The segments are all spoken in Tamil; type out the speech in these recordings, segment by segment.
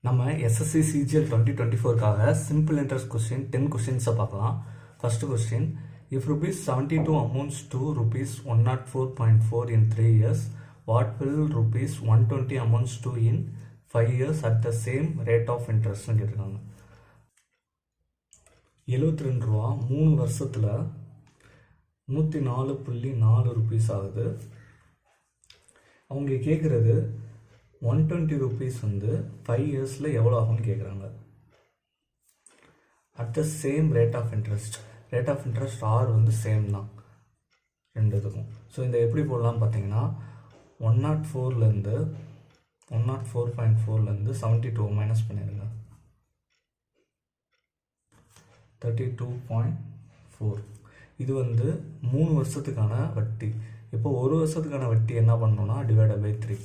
நம்ம எஸ்எஸ்சி சிஜிஎல் 2024க்காக சிம்பிள் இன்ட்ரெஸ்ட் கொஸ்டின் 10 கொஸ்டின்ஸை பார்க்கலாம். First question, if rupees 72 amounts to rupees 104.4 in 3 years, what will rupees 120 amounts to in 5 years at the same rate of interest கேட்டிருக்காங்க. 72 ரூபா 3 வருஷத்தில் 104.4 ருபீஸ் ஆகுது. அவங்க கேட்குறது 120 ருபீஸ் வந்து 5 இயர்ஸில் எவ்வளோ ஆகும்னு கேட்குறாங்க. At the same rate of interest are வந்து சேம் தான் ரெண்டு இதுக்கும். ஸோ இந்த எப்படி போடலாம்னு பார்த்தீங்கன்னா 104லேருந்து 104.4லேருந்து 72 மைனஸ் பண்ணிடுங்க, 32.4. இது வந்து 3 வருஷத்துக்கான வட்டி. இப்போ ஒரு வருஷத்துக்கான வட்டி என்ன பண்ணணும்னா டிவைடட் பை 3.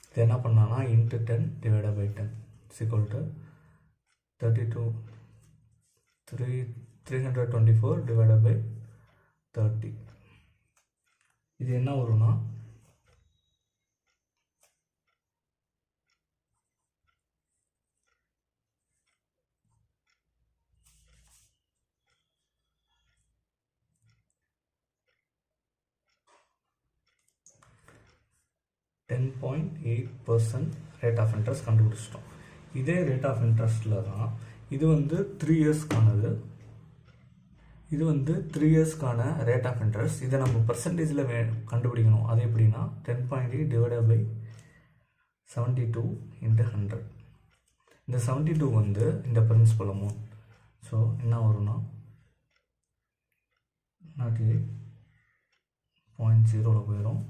இது என்ன பண்ணான்னா into 10 divided by 10 equal to 324 divided by 30. இது என்ன வரும்னா 10.8% ரேட் ஆஃப் இன்ட்ரெஸ்ட் கண்டுபிடிச்சிட்டோம். இதே ரேட் ஆஃப் இன்ட்ரெஸ்ட்டில் தான் இது வந்து 3 இயர்ஸ்க்கானது. இது வந்து 3 இயர்ஸ்க்கான ரேட் ஆஃப் இன்ட்ரெஸ்ட். இதை நம்ம பர்சன்டேஜில் கண்டுபிடிக்கணும். அது எப்படின்னா 10.8 டிவைடட் பை 72 இன்ட்டு 100. இந்த 72 வந்து இந்த பிரின்சிபல் அமௌண்ட். ஸோ என்ன வரும்னா 98.0 போயிடும்.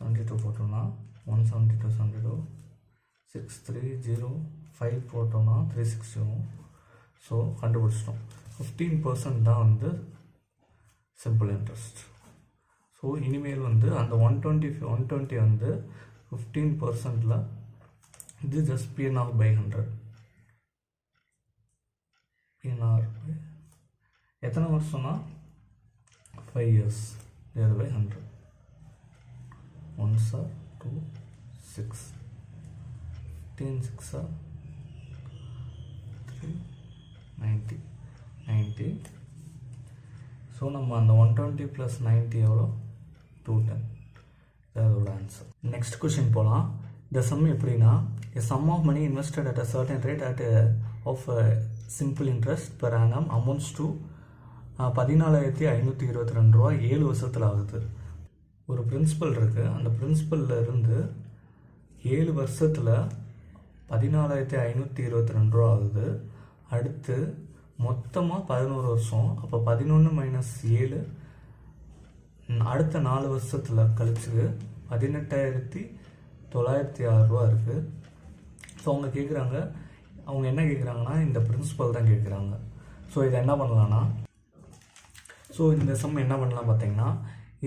72 போட்டோம்னா 172 6305 போட்டோம்னா 360. ஸோ கண்டுபிடிச்சிட்டோம். 15% தான் வந்து சிம்பிள் இன்ட்ரெஸ்ட். ஸோ இனிமேல் வந்து அந்த 120 வந்து 15%ல் இது ஜஸ்ட் PNR by 100. PNR எத்தனை வருஷம்னா 5 years divided by 100. 1 sir 2 6 15 6 sir 3 90. So நம்ம அந்த 120 + 90 எவ்வளோ 210. அதோட ஆன்சர். நெக்ஸ்ட் கொஷின் போகலாம். இந்த சம் எப்படின்னா, a sum of money invested at a certain rate of simple interest per annum amounts to 14,522 ரூபா 7 வருஷத்தில் ஆகுது. ஒரு பிரின்சிபல் இருக்குது. அந்த பிரின்சிபலில் இருந்து 7 வருஷத்தில் 14,522 ரூபா ஆகுது. அடுத்து மொத்தமாக 11 வருஷம். அப்போ 11 - 7 அடுத்த 4 வருஷத்தில் கழிச்சு 18,906 ரூபா இருக்குது. ஸோ அவங்க என்ன கேட்குறாங்கன்னா இந்த பிரின்சிபல் தான் கேட்குறாங்க. ஸோ இதை என்ன பண்ணலான்னா, ஸோ இந்த சம் என்ன பண்ணலாம் பார்த்தீங்கன்னா,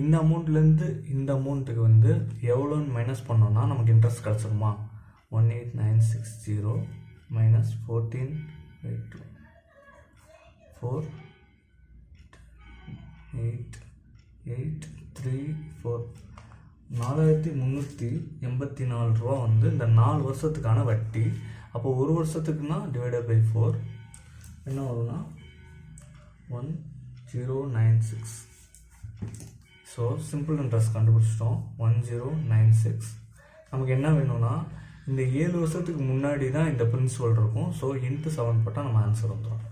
இந்த அமௌண்ட்லேருந்து இந்த அமௌண்ட்டுக்கு வந்து எவ்வளோன்னு மைனஸ் பண்ணோன்னா நமக்கு இன்ட்ரெஸ்ட் கிடச்சிருமா. 18960 மைனஸ் 14,834 4,384 ரூபா வந்து இந்த 4 வருஷத்துக்கான வட்டி. அப்போ ஒரு வருஷத்துக்குன்னா டிவைடட் பை 4 என்ன வரும்னா 1096. ஸோ சிம்பிள் இன்ட்ரெஸ்ட் கண்டுபிடிச்சிட்டோம் 1096. நமக்கு என்ன வேணும்னா இந்த 7 வருஷத்துக்கு முன்னாடி தான் இந்த பிரின்சிபல் இருக்கும். ஸோ இன்ட்டு 7 போட்டால் நம்ம ஆன்சர் வந்துடும்.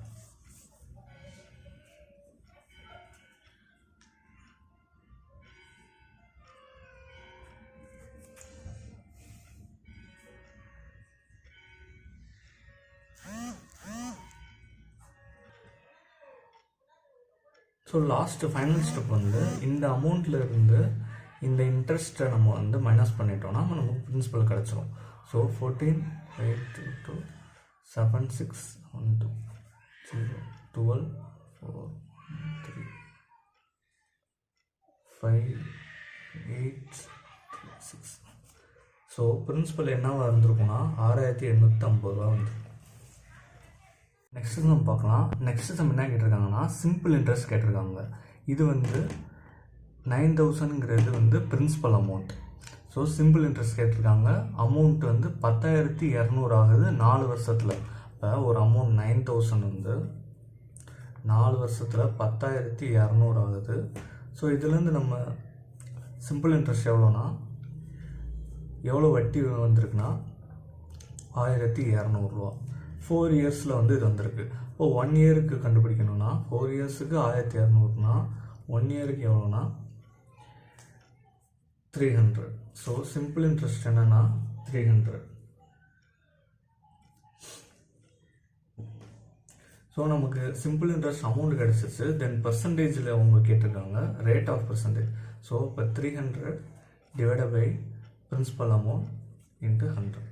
ஸோ லாஸ்ட்டு ஃபைனல் ஸ்டெப் வந்து இந்த அமௌண்ட்டில் இருந்து இந்த இன்ட்ரெஸ்ட்டை நம்ம வந்து மைனஸ் பண்ணிட்டோம்னா நமக்கு பிரின்சிபல் கிடச்சிரும். ஸோ 14,822 7612 0 12 4 3 5 8 6. ஸோ பிரின்சிபல் என்னவா இருந்திருக்குன்னா 6,850 ரூபா வந்து. நெக்ஸ்ட் சம் பார்க்கலாம். நெக்ஸ்ட் சம் என்ன கேட்டிருக்காங்கன்னா சிம்பிள் இன்ட்ரெஸ்ட் கேட்டிருக்காங்க. இது வந்து 9,000ங்கிறது வந்து principal amount. So simple interest கேட்டிருக்காங்க. அமௌண்ட் வந்து 10,200 ஆகுது 4 வருஷத்தில். இப்போ ஒரு அமௌண்ட் 9,000 வந்து 4 வருஷத்தில் 10,200 ஆகுது. ஸோ இதுலேருந்து நம்ம சிம்பிள் இன்ட்ரெஸ்ட் எவ்வளோனா, எவ்வளோ வட்டி வந்திருக்குன்னா 1,200 ரூபா. 4 இயர்ஸில் வந்து இது வந்திருக்கு. இப்போ 1 இயருக்கு கண்டுபிடிக்கணும்னா 4 இயர்ஸுக்கு 1,200னா 1 இயருக்கு எவ்வளோனா 300. ஸோ சிம்பிள் இன்ட்ரெஸ்ட் என்னன்னா 300. ஸோ நமக்கு சிம்பிள் இன்ட்ரெஸ்ட் அமௌண்ட் கிடச்சிச்சு. தென் பர்சன்டேஜில் அவங்க கேட்டிருக்காங்க ரேட் ஆஃப் பர்சன்டேஜ். ஸோ இப்போ 300 divided by principal amount into 100.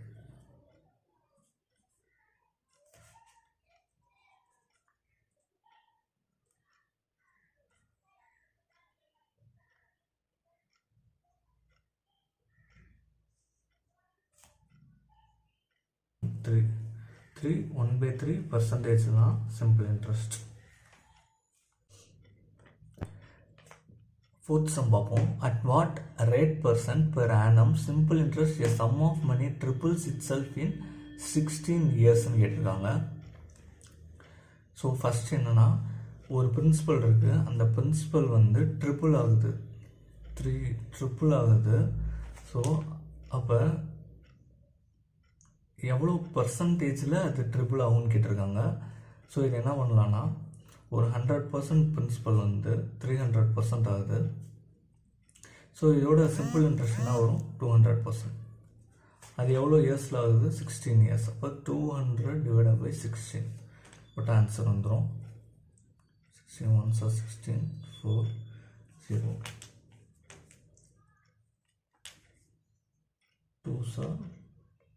Three 1/3% தான் சிம்பிள் இன்ட்ரெஸ்ட். ஃபோர்த் சம் பார்ப்போம். At what rate % per annum simple interest a sum of money triples itself in 16 இயர்ஸ்ன்னு கேட்டிருக்காங்க. ஸோ ஃபஸ்ட் என்னென்னா, ஒரு பிரின்சிபல் இருக்குது. அந்த பிரின்சிபல் வந்து ட்ரிபிள் ஆகுது, 3 ட்ரிபிள் ஆகுது. ஸோ அப்போ எவ்வளோ பர்சன்டேஜில் அது ட்ரிபிள் ஆகும்னு கேட்டிருக்காங்க. ஸோ இது என்ன பண்ணலான்னா, ஒரு 100% பிரின்சிபல் வந்து 300% ஆகுது. ஸோ இதோட சிம்பிள் இன்ட்ரெஸ்ட் என்ன வரும் 200%. அது எவ்வளோ இயர்ஸில் ஆகுது 16 இயர்ஸ். அப்போ 200 டிவைடட் பை 16 பட் ஆன்சர் வந்துடும் 16 1s are 16 4 0 2s are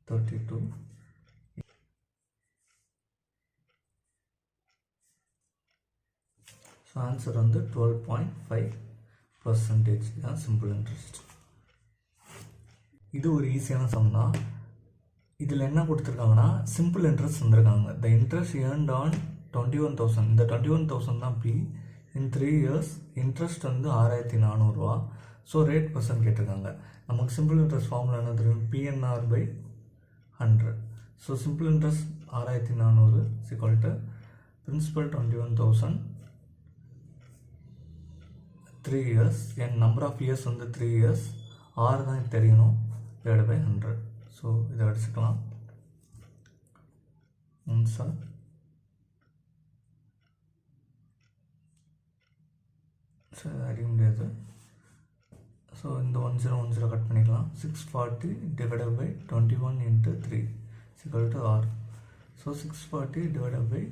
32. So answer வந்து 12.5% தான் சிம்பிள் இன்ட்ரெஸ்ட். இது ஒரு ஈஸியான சம் தான். இதில் என்ன கொடுத்துருக்காங்கன்னா, சிம்பிள் இன்ட்ரெஸ்ட் வந்திருக்காங்க. த இன்ட்ரெஸ்ட் ஏர்ன்ட் ஆன் 21,000. இந்த 21,000 தான் பி. இன் 3 இயர்ஸ் இன்ட்ரெஸ்ட் வந்து 6,400 ரூபா. ஸோ ரேட் % கேட்டிருக்காங்க. நமக்கு சிம்பிள் இன்ட்ரெஸ்ட் ஃபார்முலா என்ன தெரியும், PNR by 100. So simple interest 6,400 equal to principal 21,000 3 years. N number of years வந்து 3 இயர்ஸ். 6 தான் தெரியணும் டிவைட் பை 100. ஸோ இதை அடிச்சுக்கலாம். சார் சரி அடிக்க முடியாது. ஸோ இந்த 1010 கட் பண்ணிக்கலாம். 640 divided by 21 into 3 equal to R. So 640 divided by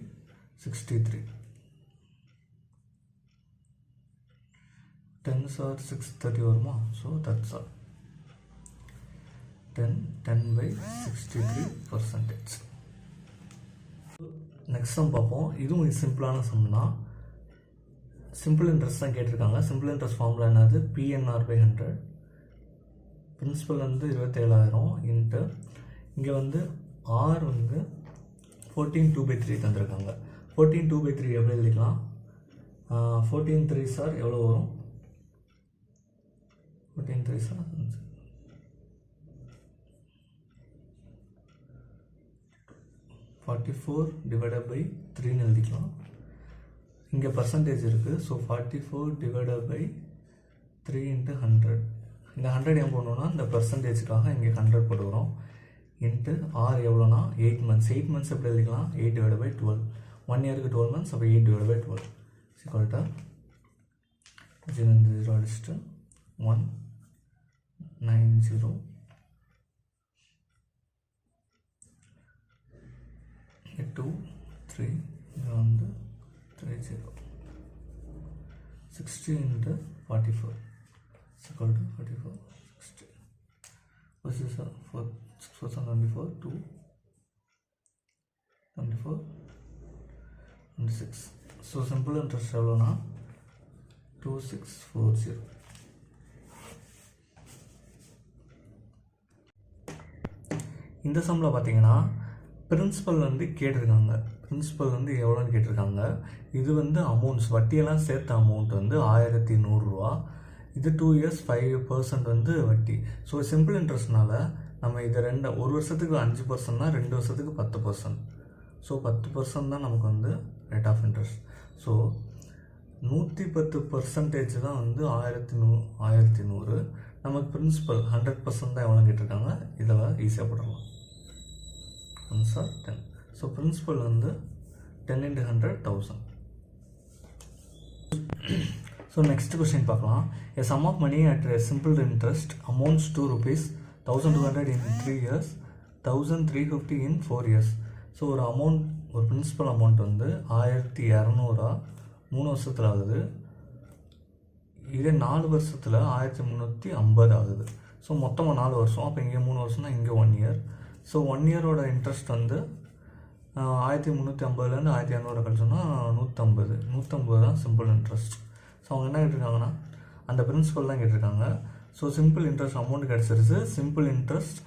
63. 10s are 630 வருமா? So that's all 10 by 63%. Next sum பார்ப்போம். இதுவும் சிம்பிளான சம் தான். சிம்பிள் இன்ட்ரெஸ்ட் தான் கேட்டிருக்காங்க. சிம்பிள் இன்ட்ரெஸ்ட் ஃபார்முலா என்னது, PNR by 100. பிரின்சிபல் வந்து 27,000 இன்ட்டு இங்கே வந்து R வந்து 14/2/3 தந்திருக்காங்க. 14/2/3 எப்படி எழுதிக்கலாம், 14 3s are எவ்வளோ வரும், 14 3s are 44 டிவைடட் பை 3ன்னு எழுதிக்கலாம். இங்கே பர்சன்டேஜ் இருக்குது. So 44 divided by 3 into 100. இந்த 100 ஏன் போடணுன்னா இந்த பர்சன்டேஜுக்காக இங்கே 100 போட்டுக்கிறோம். இன்ட்டு ஆர் எவ்வளோனா 8 months. 8 months எப்படி எழுதிக்கலாம், 8 டிவைடட் பை 12. 1 இயருக்கு 12 months. அப்போ 8 டிவைடட் பை 12 சிக்வல்ட்டா 0 அடிச்சுட்டு 190 2 3 இது வந்து 30 60 into 44 equal to 44 60. This is 4 6 24 2 24 26. So simple interest எவ்வளோனா 2640. இந்த சம்மில் பார்த்தீங்கன்னா பிரின்சிபல் வந்து கேட்டிருக்காங்க. பிரின்சிபல் வந்து எவ்வளோன்னு கேட்டிருக்காங்க. இது வந்து அமௌண்ட்ஸ் வட்டியெல்லாம் சேர்த்த அமௌண்ட் வந்து 1,100 ரூபா. இது 2 இயர்ஸ் 5% வந்து வட்டி. ஸோ சிம்பிள் இன்ட்ரெஸ்ட்னால நம்ம இதை ஒரு வருஷத்துக்கு 5%னா 2 வருஷத்துக்கு 10%. ஸோ 10% தான் நமக்கு வந்து ரேட் ஆஃப் இன்ட்ரெஸ்ட். ஸோ 110% தான் வந்து 1100. நமக்கு பிரின்சிபல் 100% தான் எவ்வளோ கேட்டிருக்காங்க. இதெல்லாம் ஈஸியாக போடலாம். 1 சார் 10. ஸோ பிரின்சிபல் வந்து 10 into 100 1000. ஸோ நெக்ஸ்ட் கொஸ்டின் பார்க்கலாம். A sum of money at a simple interest amounts to rupees 1200 in 3 years, 1350 in 4 years. So ஒரு அமௌண்ட், ஒரு பிரின்சிபல் அமௌண்ட் வந்து 1200 3 வருஷத்தில் ஆகுது. இதே 4 வருஷத்தில் 1350 ஆகுது. ஸோ மொத்தமாக 4 வருஷம். அப்போ இங்கே 3 வருஷம்னா இங்கே 1 இயர். ஸோ 1 இயரோட இன்ட்ரெஸ்ட் வந்து 1350லேருந்து 1200 கழிச்சோம்னா 150 தான் சிம்பிள் இன்ட்ரெஸ்ட். ஸோ அவங்க என்ன கேட்டிருக்காங்கன்னா அந்த பிரின்சிபல் தான் கேட்டிருக்காங்க. ஸோ சிம்பிள் இன்ட்ரெஸ்ட் அமௌண்ட் கிடச்சிருச்சு. சிம்பிள் இன்ட்ரெஸ்ட்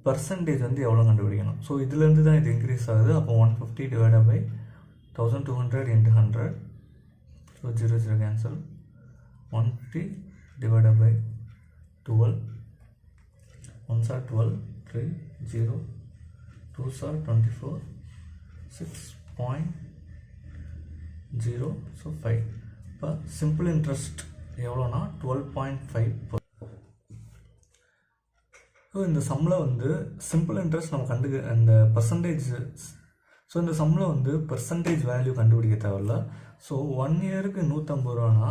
பர்சன்டேஜ் வந்து எவ்வளோ கண்டுபிடிக்கணும். ஸோ இதுலேருந்து தான் இது இன்க்ரீஸ் ஆகுது. அப்போ 150 divided by 1200 into 100. So 0 cancel. 150 divided by 12. 1s are 12, 3, 0, 2s are 24, 6.0, so 5. இப்போ சிம்பிள் இன்ட்ரெஸ்ட் எவ்வளோனா 12.5%. ஸோ இந்த சம்மில் வந்து சிம்பிள் இன்ட்ரெஸ்ட் நம்ம அந்த பர்சன்டேஜ். ஸோ இந்த சம்மில் வந்து பர்சன்டேஜ் வேல்யூ கண்டுபிடிக்க தேவையில்ல. ஸோ 1 இயருக்கு 150 ரூபானா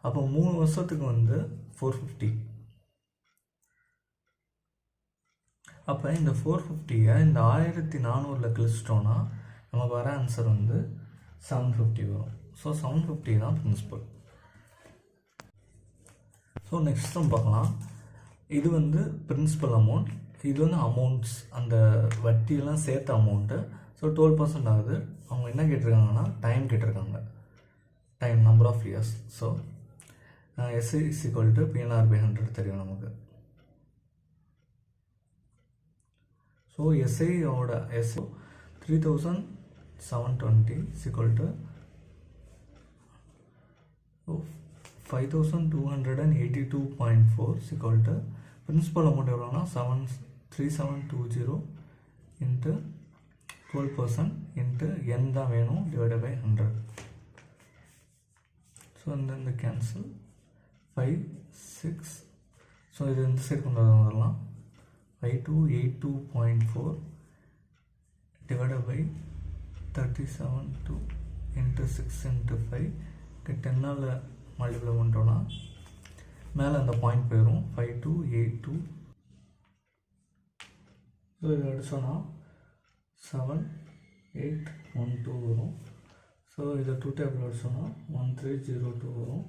அப்போ 3 வருஷத்துக்கு வந்து 450. அப்போ இந்த 450-ஐ இந்த 1400 கழிச்சிட்டோன்னா நமக்கு வர ஆன்சர் வந்து 750 வரும். ஸோ 750 தான் பிரின்சிபல். ஸோ நெக்ஸ்ட் சம் பார்க்கலாம். இது வந்து பிரின்சிபல் அமௌண்ட், இது வந்து அமௌண்ட்ஸ், அந்த வட்டியெல்லாம் சேர்த்த அமௌண்ட்டு. ஸோ 12% ஆகுது. அவங்க என்ன கேட்டிருக்காங்கன்னா டைம் கேட்டிருக்காங்க, time number of years. So SI is equal to PNR/100 தெரியும் நமக்கு. ஸோ SIயோட 3720 is equal to 5282.4 is equal to principal amount எவ்வளோனா 3720 into 12% into n தான் வேணும் divided by 100. ஸோ இந்த கேன்சல் 5, 6. ஸோ இது இந்த சைடு கொண்டு வந்துடலாம். 5282.4 divided by 372 into 6 into 5. 10ஆல் multiply பண்ணிட்டோன்னா மேலே அந்த பாயிண்ட் போயிடும். 5282. ஸோ இதை அடிச்சோன்னா 7812 வரும். ஸோ இதை 2 டேபிள் அடிச்சோன்னா 1302 வரும்.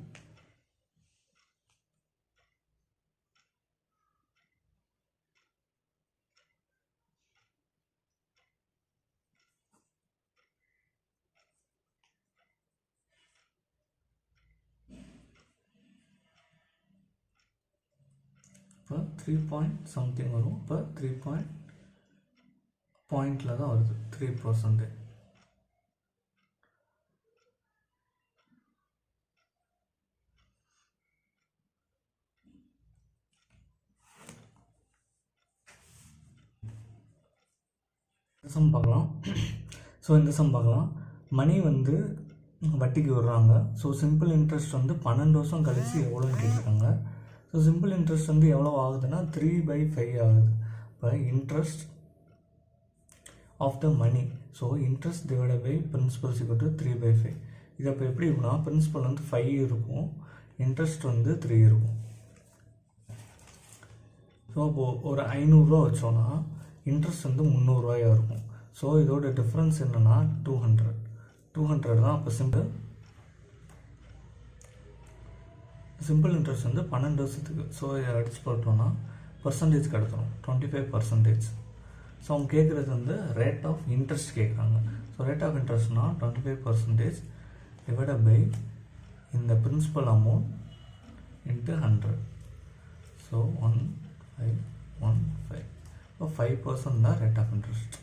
இப்போ 3 வரும். இப்போ 3 பாயிண்டில் தான் வருது, 3%. இந்த சம் பார்க்கலாம். ஸோ இந்த சம் பார்க்கலாம். மணி வந்து வட்டிக்கு விடுறாங்க. ஸோ சிம்பிள் இன்ட்ரெஸ்ட் வந்து 12 வருஷம் கழிச்சு எவ்வளோன்னு கேட்டிருக்காங்க. ஸோ சிம்பிள் இன்ட்ரெஸ்ட் வந்து எவ்வளோ ஆகுதுன்னா 3/5 ஆகுது. இப்போ interest of the money, so interest divided by principal equal to 3/5. இது அப்போ எப்படி இருக்குன்னா பிரின்சிபல் வந்து 5 இருக்கும், இன்ட்ரெஸ்ட் வந்து 3 இருக்கும். ஸோ அப்போது ஒரு 500 ரூபா வச்சோன்னா இன்ட்ரெஸ்ட் வந்து 300 ரூபாயாக இருக்கும். ஸோ இதோட டிஃப்ரென்ஸ் என்னென்னா 200 தான். அப்போ சிம்பிள் இன்ட்ரெஸ்ட் வந்து 12 வருஷத்துக்கு. ஸோ இதை அடிச்சு போட்டோன்னா பர்சன்டேஜ் கிடச்சிடும் 25%. ஸோ அவங்க கேட்குறது வந்து ரேட் ஆஃப் இன்ட்ரெஸ்ட் கேட்குறாங்க. ஸோ ரேட் ஆஃப் இன்ட்ரெஸ்ட்னா 25% டிவைடட் பை இந்த பிரின்சிபல் அமௌண்ட் இன்ட்டு 100. ஸோ 1515. இப்போ 5% தான் ரேட் ஆஃப் இன்ட்ரெஸ்ட்.